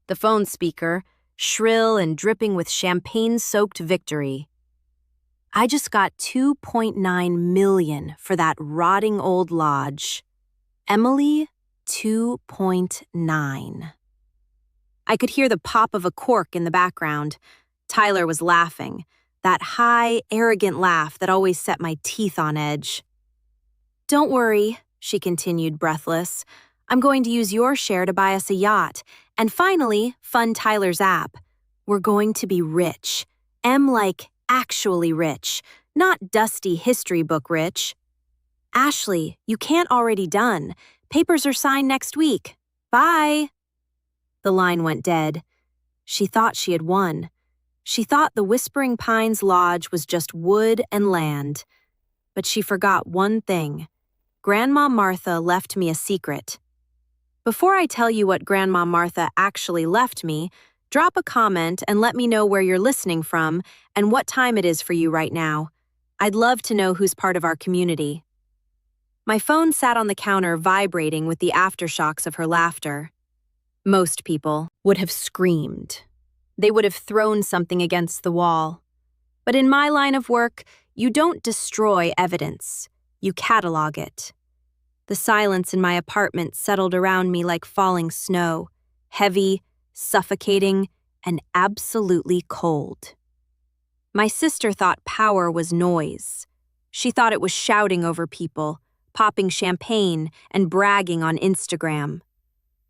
the phone speaker, shrill and dripping with champagne-soaked victory. I just got $2.9 million for that rotting old lodge. Emily, 2.9. I could hear the pop of a cork in the background. Tyler was laughing, that high, arrogant laugh that always set my teeth on edge. "Don't worry," she continued, breathless. "I'm going to use your share to buy us a yacht, and finally, fund Tyler's app. We're going to be rich. Like actually rich, not dusty history book rich." "Ashley, you can't already done. Papers are signed next week. Bye." The line went dead. She thought she had won. She thought the Whispering Pines Lodge was just wood and land. But she forgot one thing. Grandma Martha left me a secret. Before I tell you what Grandma Martha actually left me, drop a comment and let me know where you're listening from and what time it is for you right now. I'd love to know who's part of our community. My phone sat on the counter vibrating with the aftershocks of her laughter. Most people would have screamed. They would have thrown something against the wall. But in my line of work, you don't destroy evidence. You catalog it. The silence in my apartment settled around me like falling snow, heavy, suffocating, and absolutely cold. My sister thought power was noise. She thought it was shouting over people, popping champagne, and bragging on Instagram.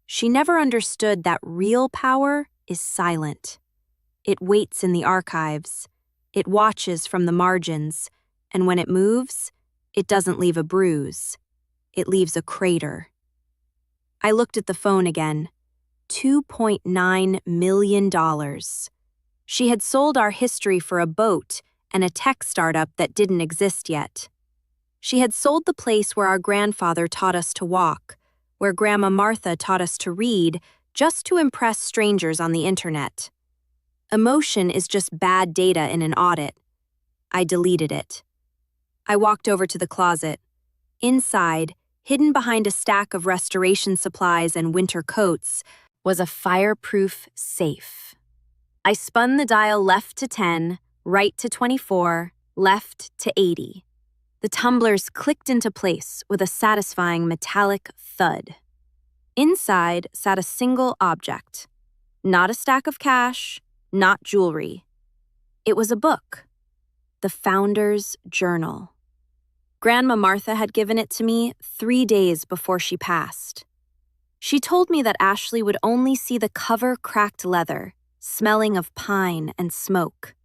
She never understood that real power is silent. It waits in the archives. It watches from the margins, and when it moves, it doesn't leave a bruise. It leaves a crater. I looked at the phone again. $2.9 million. She had sold our history for a boat and a tech startup that didn't exist yet. She had sold the place where our grandfather taught us to walk, where Grandma Martha taught us to read, just to impress strangers on the internet. Emotion is just bad data in an audit. I deleted it. I walked over to the closet. Inside, hidden behind a stack of restoration supplies and winter coats, was a fireproof safe. I spun the dial left to 10, right to 24, left to 80. The tumblers clicked into place with a satisfying metallic thud. Inside sat a single object. Not a stack of cash, not jewelry. It was a book. The Founder's Journal. Grandma Martha had given it to me 3 days before she passed. She told me that Ashley would only see the cover cracked leather, smelling of pine and smoke.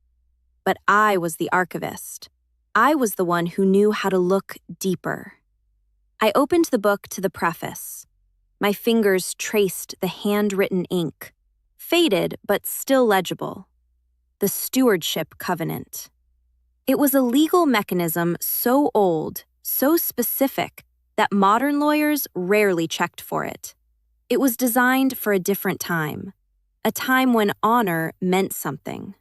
But I was the archivist. I was the one who knew how to look deeper. I opened the book to the preface. My fingers traced the handwritten ink, faded but still legible. The Stewardship Covenant. It was a legal mechanism so old, so specific, that modern lawyers rarely checked for it. It was designed for a different time, a time when honor meant something.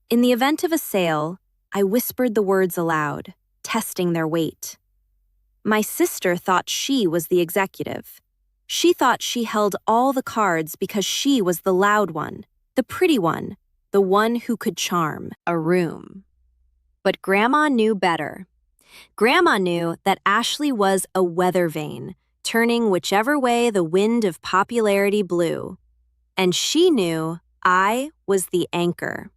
In the event of a sale, I whispered the words aloud, testing their weight. My sister thought she was the executive. She thought she held all the cards because she was the loud one, the pretty one, the one who could charm a room. But Grandma knew better. Grandma knew that Ashley was a weather vane, turning whichever way the wind of popularity blew. And she knew I was the anchor.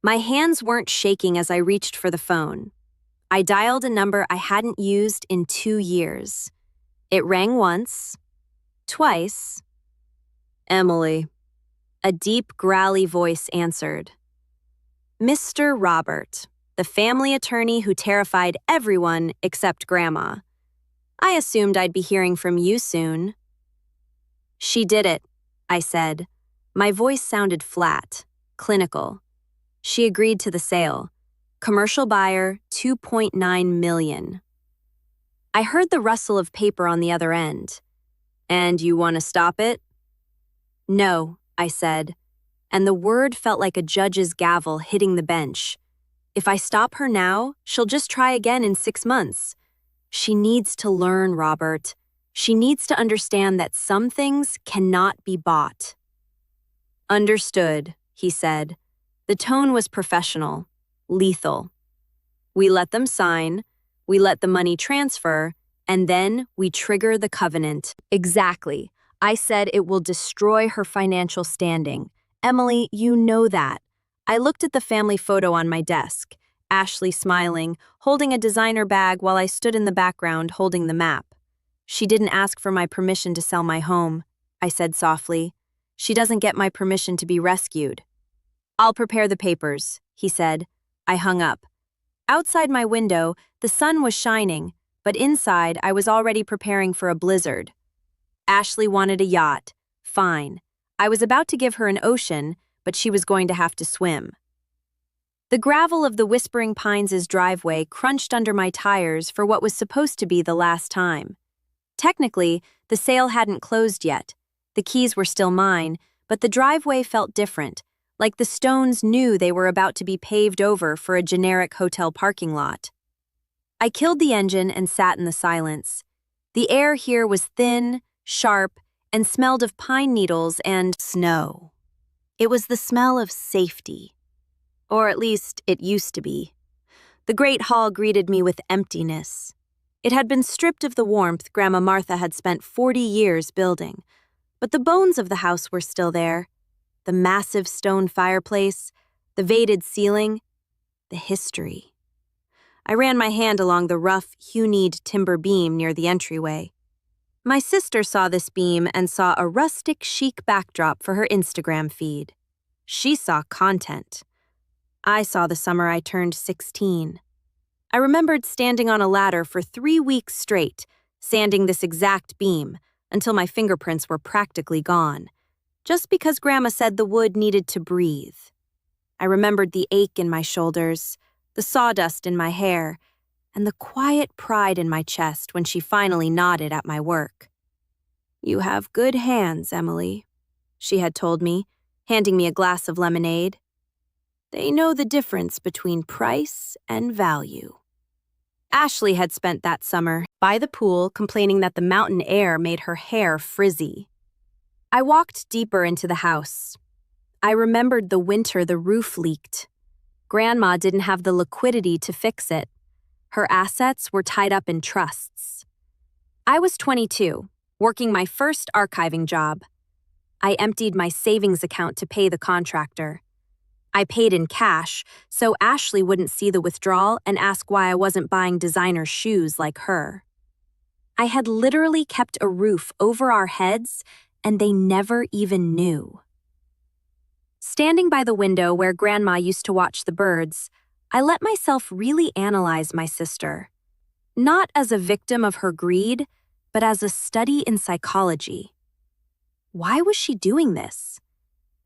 My hands weren't shaking as I reached for the phone. I dialed a number I hadn't used in 2 years. It rang once, twice. "Emily." A deep, growly voice answered. "Mr. Robert, the family attorney who terrified everyone except Grandma. I assumed I'd be hearing from you soon." "She did it," I said. My voice sounded flat, clinical. She agreed to the sale. Commercial buyer, $2.9 million. I heard the rustle of paper on the other end. "And you want to stop it?" "No," I said, and the word felt like a judge's gavel hitting the bench. If I stop her now, she'll just try again in 6 months. She needs to learn, Robert. She needs to understand that some things cannot be bought. Understood, he said. The tone was professional, lethal. We let them sign, we let the money transfer, and then we trigger the covenant. Exactly. I said it will destroy her financial standing. Emily, you know that. I looked at the family photo on my desk, Ashley smiling, holding a designer bag while I stood in the background holding the map. She didn't ask for my permission to sell my home, I said softly. She doesn't get my permission to be rescued. I'll prepare the papers, he said. I hung up. Outside my window, the sun was shining, but inside I was already preparing for a blizzard. Ashley wanted a yacht. Fine. I was about to give her an ocean, but she was going to have to swim. The gravel of the Whispering Pines' driveway crunched under my tires for what was supposed to be the last time. Technically, the sale hadn't closed yet. The keys were still mine, but the driveway felt different, like the stones knew they were about to be paved over for a generic hotel parking lot. I killed the engine and sat in the silence. The air here was thin, sharp, and smelled of pine needles and snow. It was the smell of safety. Or at least it used to be. The great hall greeted me with emptiness. It had been stripped of the warmth Grandma Martha had spent 40 years building, but the bones of the house were still there. The massive stone fireplace, the vated ceiling, the history. I ran my hand along the rough, hew-kneed timber beam near the entryway. My sister saw this beam and saw a rustic, chic backdrop for her Instagram feed. She saw content. I saw the summer I turned 16. I remembered standing on a ladder for 3 weeks straight, sanding this exact beam, until my fingerprints were practically gone, just because Grandma said the wood needed to breathe. I remembered the ache in my shoulders, the sawdust in my hair, and the quiet pride in my chest when she finally nodded at my work. "You have good hands, Emily," she had told me, handing me a glass of lemonade. "They know the difference between price and value." Ashley had spent that summer by the pool complaining that the mountain air made her hair frizzy. I walked deeper into the house. I remembered the winter the roof leaked. Grandma didn't have the liquidity to fix it. Her assets were tied up in trusts. I was 22, working my first archiving job. I emptied my savings account to pay the contractor. I paid in cash, so Ashley wouldn't see the withdrawal and ask why I wasn't buying designer shoes like her. I had literally kept a roof over our heads, and they never even knew. Standing by the window where Grandma used to watch the birds, I let myself really analyze my sister. Not as a victim of her greed, but as a study in psychology. Why was she doing this?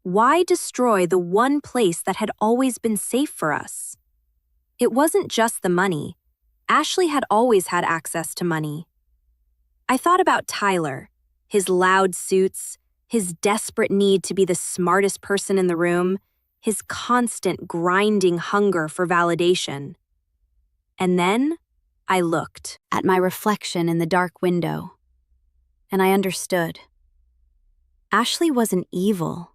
Why destroy the one place that had always been safe for us? It wasn't just the money. Ashley had always had access to money. I thought about Tyler, his loud suits, his desperate need to be the smartest person in the room, his constant grinding hunger for validation. And then I looked at my reflection in the dark window, and I understood. Ashley wasn't evil.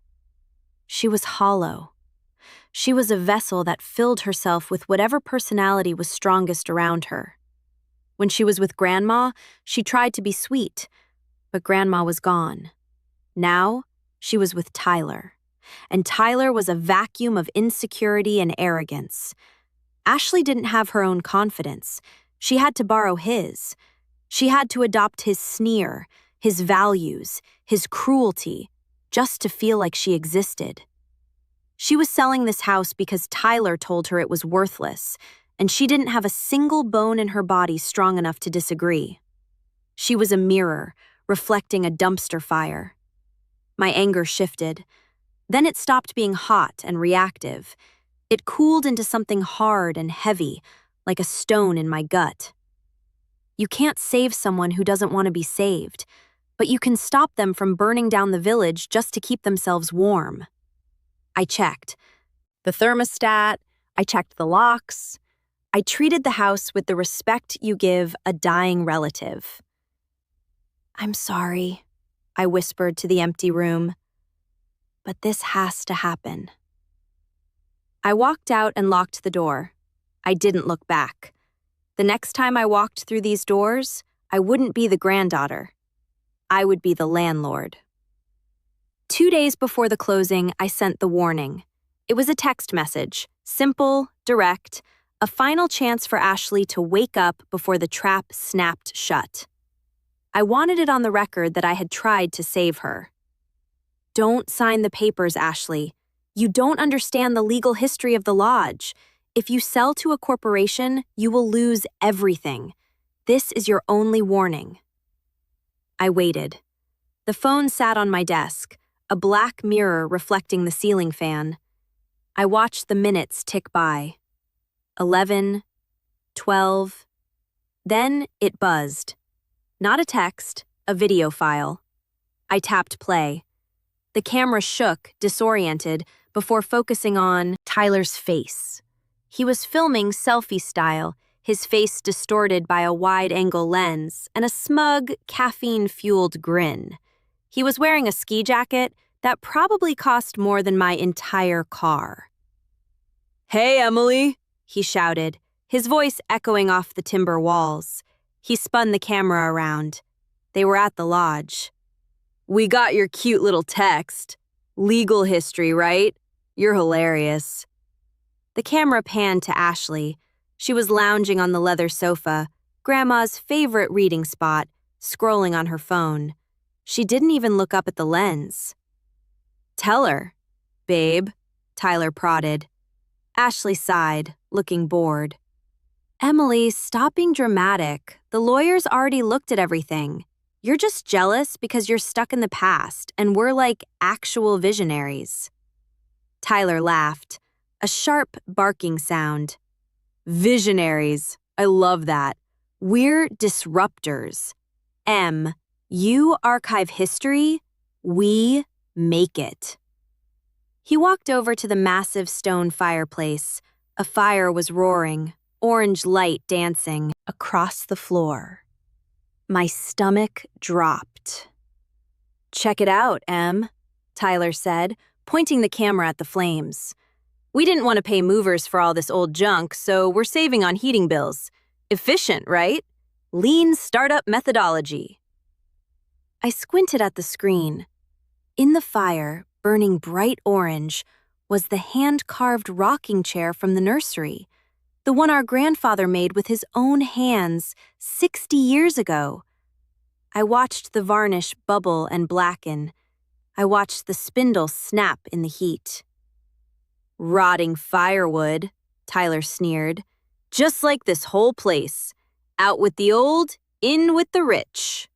She was hollow. She was a vessel that filled herself with whatever personality was strongest around her. When she was with Grandma, she tried to be sweet, but Grandma was gone. Now, she was with Tyler, and Tyler was a vacuum of insecurity and arrogance. Ashley didn't have her own confidence. She had to borrow his. She had to adopt his sneer, his values, his cruelty, just to feel like she existed. She was selling this house because Tyler told her it was worthless, and she didn't have a single bone in her body strong enough to disagree. She was a mirror, reflecting a dumpster fire. My anger shifted. Then it stopped being hot and reactive. It cooled into something hard and heavy, like a stone in my gut. You can't save someone who doesn't want to be saved, but you can stop them from burning down the village just to keep themselves warm. I checked the thermostat, I checked the locks. I treated the house with the respect you give a dying relative. "I'm sorry," I whispered to the empty room. but this has to happen. I walked out and locked the door. I didn't look back. The next time I walked through these doors, I wouldn't be the granddaughter. I would be the landlord. 2 days before the closing, I sent the warning. It was a text message, simple, direct, a final chance for Ashley to wake up before the trap snapped shut. I wanted it on the record that I had tried to save her. Don't sign the papers, Ashley. You don't understand the legal history of the lodge. If you sell to a corporation, you will lose everything. This is your only warning. I waited. The phone sat on my desk, a black mirror reflecting the ceiling fan. I watched the minutes tick by. 11, 12. Then it buzzed. Not a text, a video file. I tapped play. The camera shook, disoriented, before focusing on Tyler's face. He was filming selfie style, his face distorted by a wide-angle lens and a smug, caffeine-fueled grin. He was wearing a ski jacket that probably cost more than my entire car. "Hey, Emily," he shouted, his voice echoing off the timber walls. He spun the camera around. They were at the lodge. "We got your cute little text. Legal history, right? You're hilarious." The camera panned to Ashley. She was lounging on the leather sofa, Grandma's favorite reading spot, scrolling on her phone. She didn't even look up at the lens. "Tell her, babe," Tyler prodded. Ashley sighed, looking bored. "Emily, stop being dramatic. The lawyers already looked at everything. You're just jealous because you're stuck in the past, and we're like actual visionaries." Tyler laughed, a sharp barking sound. "Visionaries. I love that. We're disruptors. You archive history, we make it." He walked over to the massive stone fireplace. A fire was roaring, orange light dancing across the floor. My stomach dropped. "Check it out, Em," Tyler said, pointing the camera at the flames. "We didn't want to pay movers for all this old junk, so we're saving on heating bills. Efficient, right? Lean startup methodology." I squinted at the screen. In the fire, burning bright orange, was the hand-carved rocking chair from the nursery, the one our grandfather made with his own hands 60 years ago. I watched the varnish bubble and blacken. I watched the spindle snap in the heat. "Rotting firewood," Tyler sneered. "Just like this whole place. Out with the old, in with the rich."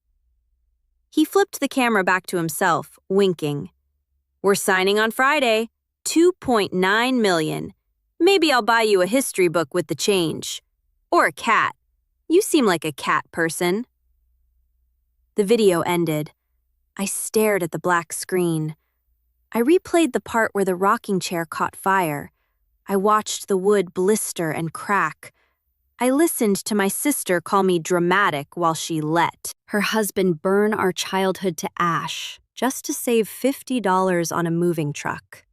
He flipped the camera back to himself, winking. "We're signing on Friday. 2.9 million. Maybe I'll buy you a history book with the change. Or a cat. You seem like a cat person." The video ended. I stared at the black screen. I replayed the part where the rocking chair caught fire. I watched the wood blister and crack. I listened to my sister call me dramatic while she let her husband burn our childhood to ash just to save $50 on a moving truck.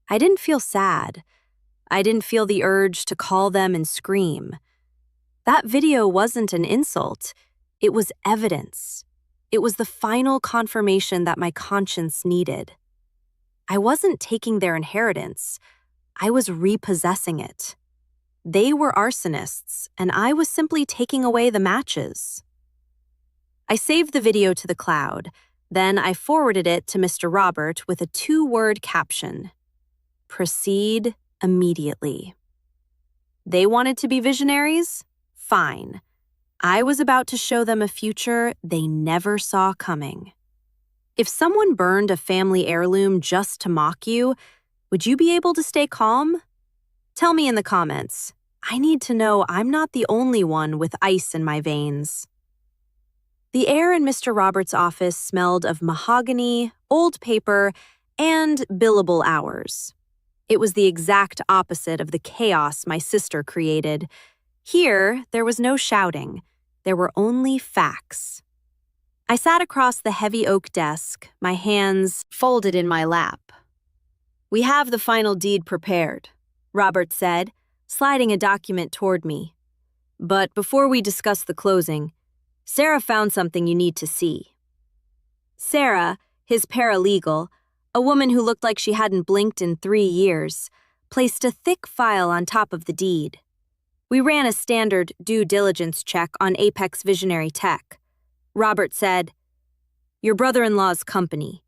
I didn't feel sad. I didn't feel the urge to call them and scream. That video wasn't an insult. It was evidence. It was the final confirmation that my conscience needed. I wasn't taking their inheritance. I was repossessing it. They were arsonists, and I was simply taking away the matches. I saved the video to the cloud. Then I forwarded it to Mr. Robert with a 2-word caption. Proceed immediately. They wanted to be visionaries? Fine. I was about to show them a future they never saw coming. If someone burned a family heirloom just to mock you, would you be able to stay calm? Tell me in the comments. I need to know I'm not the only one with ice in my veins. The air in Mr. Roberts' office smelled of mahogany, old paper, and billable hours. It was the exact opposite of the chaos my sister created. Here, there was no shouting. There were only facts. I sat across the heavy oak desk, my hands folded in my lap. "We have the final deed prepared," Robert said, sliding a document toward me. "But before we discuss the closing, Sarah found something you need to see." Sarah, his paralegal, a woman who looked like she hadn't blinked in 3 years, placed a thick file on top of the deed. We ran a standard due diligence check on Apex Visionary Tech. Robert said, "Your brother-in-law's company.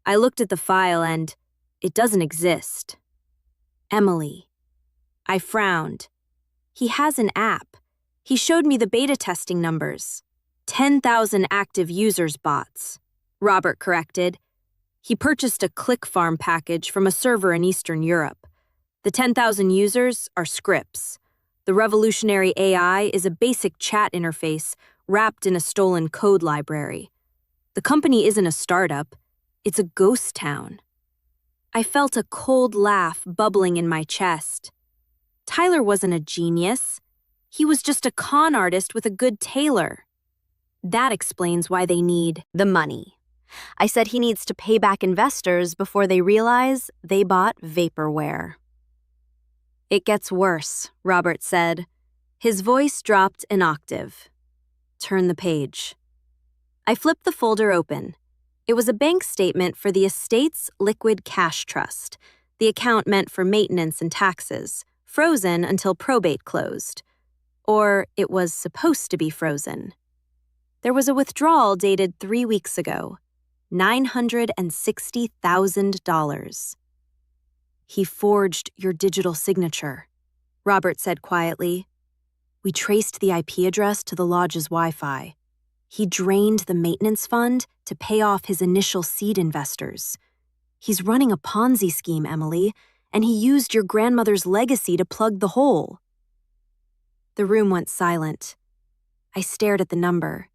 I looked at the file and it doesn't exist." "Emily." I frowned. "He has an app. He showed me the beta testing numbers. 10,000 active users bots." Robert corrected. "He purchased a click farm package from a server in Eastern Europe. The 10,000 users are scripts. The revolutionary AI is a basic chat interface wrapped in a stolen code library. The company isn't a startup, it's a ghost town." I felt a cold laugh bubbling in my chest. Tyler wasn't a genius. He was just a con artist with a good tailor. That explains why they need the money. I said he needs to pay back investors before they realize they bought vaporware. "It gets worse," Robert said. His voice dropped an octave. "Turn the page." I flipped the folder open. It was a bank statement for the estate's liquid cash trust, the account meant for maintenance and taxes, frozen until probate closed. Or it was supposed to be frozen. There was a withdrawal dated 3 weeks ago, $960,000. "He forged your digital signature," Robert said quietly. "We traced the IP address to the lodge's Wi-Fi. He drained the maintenance fund to pay off his initial seed investors. He's running a Ponzi scheme, Emily, and he used your grandmother's legacy to plug the hole." The room went silent. I stared at the number.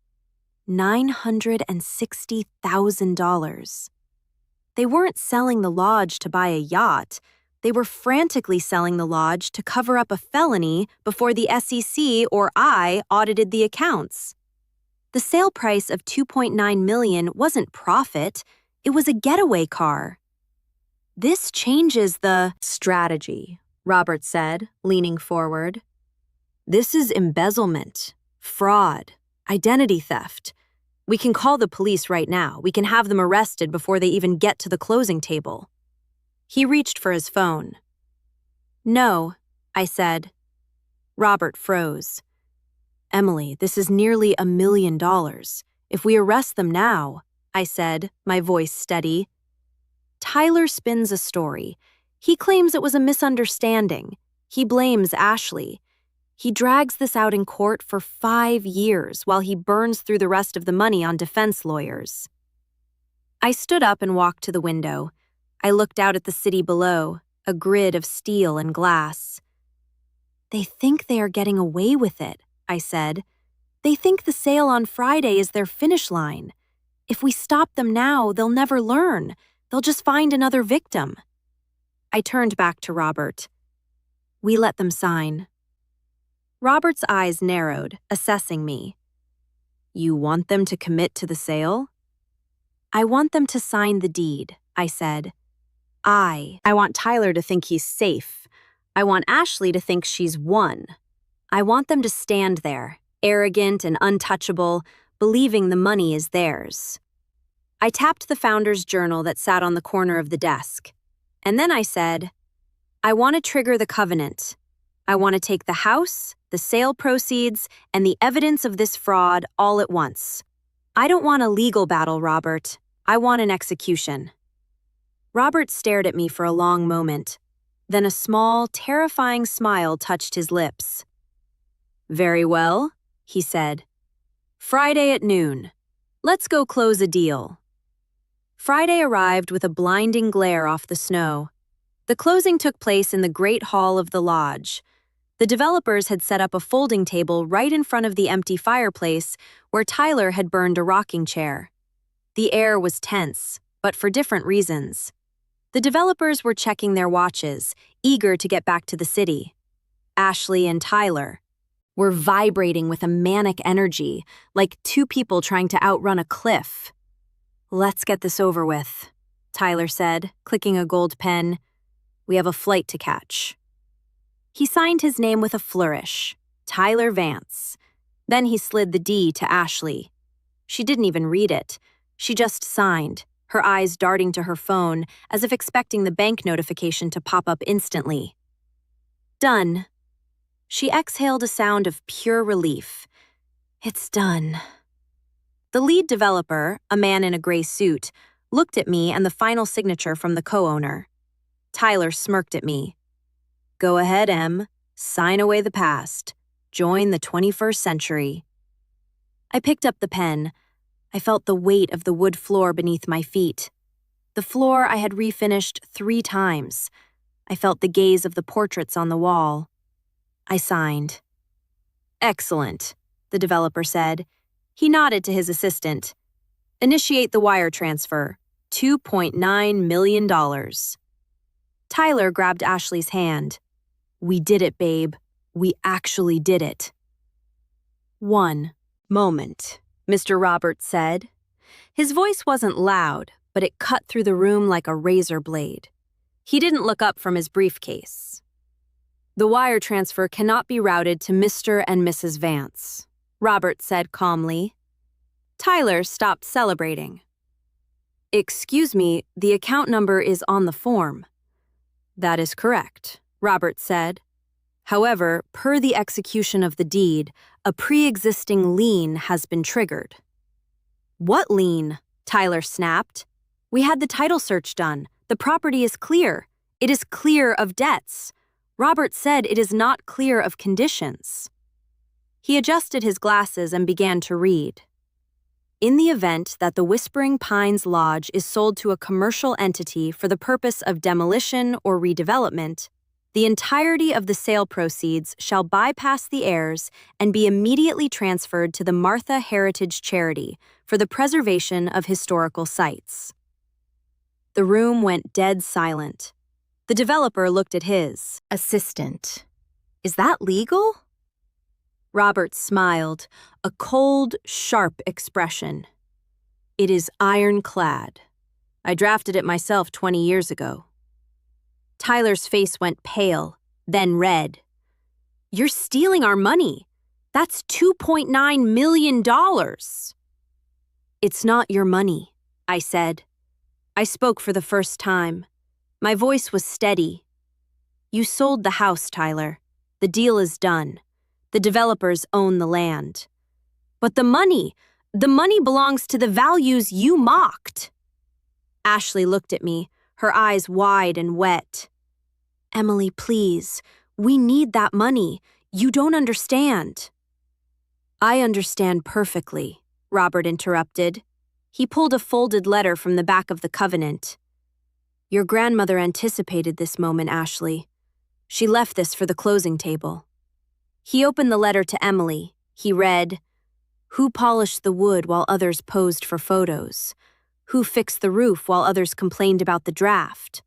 $960,000. They weren't selling the lodge to buy a yacht. They were frantically selling the lodge to cover up a felony before the SEC or I audited the accounts. The sale price of $2.9 million wasn't profit, it was a getaway car. "This changes the strategy," Robert said, leaning forward. "This is embezzlement, fraud, identity theft. We can call the police right now. We can have them arrested before they even get to the closing table." He reached for his phone. "No," I said. Robert froze. "Emily, this is nearly $1 million. If we arrest them now," I said, my voice steady. "Tyler spins a story. He claims it was a misunderstanding. He blames Ashley. He drags this out in court for 5 years while he burns through the rest of the money on defense lawyers." I stood up and walked to the window. I looked out at the city below, a grid of steel and glass. "They think they are getting away with it," I said. "They think the sale on Friday is their finish line. If we stop them now, they'll never learn. They'll just find another victim." I turned back to Robert. "We let them sign." Robert's eyes narrowed, assessing me. "You want them to commit to the sale?" "I want them to sign the deed," I said. I want Tyler to think he's safe. I want Ashley to think she's won. I want them to stand there, arrogant and untouchable, believing the money is theirs. I tapped the founder's journal that sat on the corner of the desk. And then I said, "I want to trigger the covenant. I want to take the house, the sale proceeds, and the evidence of this fraud all at once. I don't want a legal battle, Robert. I want an execution." Robert stared at me for a long moment. Then a small, terrifying smile touched his lips. "Very well," he said. "Friday at noon. Let's go close a deal." Friday arrived with a blinding glare off the snow. The closing took place in the great hall of the lodge. The developers had set up a folding table right in front of the empty fireplace where Tyler had burned a rocking chair. The air was tense, but for different reasons. The developers were checking their watches, eager to get back to the city. Ashley and Tyler. were vibrating with a manic energy, like two people trying to outrun a cliff. "Let's get this over with," Tyler said, clicking a gold pen. "We have a flight to catch." He signed his name with a flourish, Tyler Vance. Then he slid the D to Ashley. She didn't even read it. She just signed, her eyes darting to her phone as if expecting the bank notification to pop up instantly. Done. She exhaled a sound of pure relief. It's done. The lead developer, a man in a gray suit, looked at me and the final signature from the co-owner. Tyler smirked at me. Go ahead, Em. Sign away the past. Join the 21st century. I picked up the pen. I felt the weight of the wood floor beneath my feet. The floor I had refinished 3 times. I felt the gaze of the portraits on the wall. I signed. Excellent, the developer said. He nodded to his assistant. Initiate the wire transfer. $2.9 million. Tyler grabbed Ashley's hand. We did it, babe. We actually did it. One moment, Mr. Roberts said. His voice wasn't loud, but it cut through the room like a razor blade. He didn't look up from his briefcase. The wire transfer cannot be routed to Mr. and Mrs. Vance, Roberts said calmly. Tyler stopped celebrating. Excuse me, the account number is on the form. That is correct, Roberts said. However, per the execution of the deed, a pre-existing lien has been triggered. What lien? Tyler snapped. We had the title search done. The property is clear. It is clear of debts. Roberts said it is not clear of conditions. He adjusted his glasses and began to read. In the event that the Whispering Pines Lodge is sold to a commercial entity for the purpose of demolition or redevelopment, the entirety of the sale proceeds shall bypass the heirs and be immediately transferred to the Martha Heritage Charity for the preservation of historical sites. The room went dead silent. The developer looked at his assistant. Is that legal? Roberts smiled, a cold, sharp expression. It is ironclad. I drafted it myself 20 years ago. Tyler's face went pale, then red. You're stealing our money. That's $2.9 million. It's not your money, I said. I spoke for the first time. My voice was steady. You sold the house, Tyler. The deal is done. The developers own the land. But the money belongs to the values you mocked. Ashley looked at me, her eyes wide and wet. Emily, please. We need that money. You don't understand. I understand perfectly, Robert interrupted. He pulled a folded letter from the back of the covenant. Your grandmother anticipated this moment, Ashley. She left this for the closing table. He opened the letter to Emily. He read, Who polished the wood while others posed for photos? Who fixed the roof while others complained about the draft?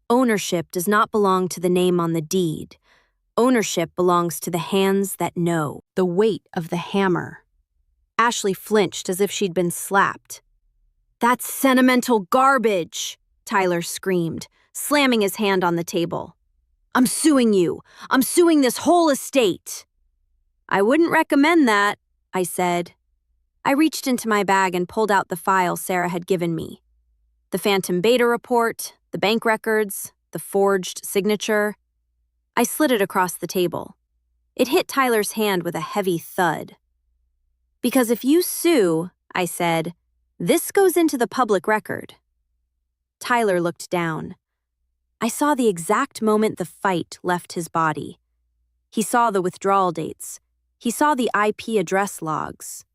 Ownership does not belong to the name on the deed. Ownership belongs to the hands that know the weight of the hammer. Ashley flinched as if she'd been slapped. That's sentimental garbage, Tyler screamed, slamming his hand on the table. I'm suing you. I'm suing this whole estate. I wouldn't recommend that, I said. I reached into my bag and pulled out the file Sarah had given me. The Phantom Beta report, the bank records, the forged signature. I slid it across the table. It hit Tyler's hand with a heavy thud. Because if you sue, I said, this goes into the public record. Tyler looked down. I saw the exact moment the fight left his body. He saw the withdrawal dates. He saw the IP address logs.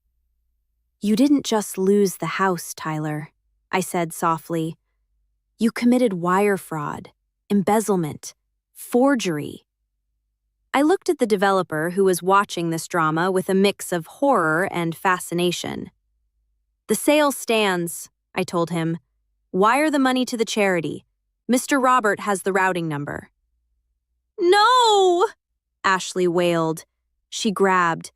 You didn't just lose the house, Tyler, I said softly. You committed wire fraud, embezzlement, forgery. I looked at the developer who was watching this drama with a mix of horror and fascination. The sale stands, I told him. Wire the money to the charity. Mr. Robert has the routing number. No! Ashley wailed. She grabbed,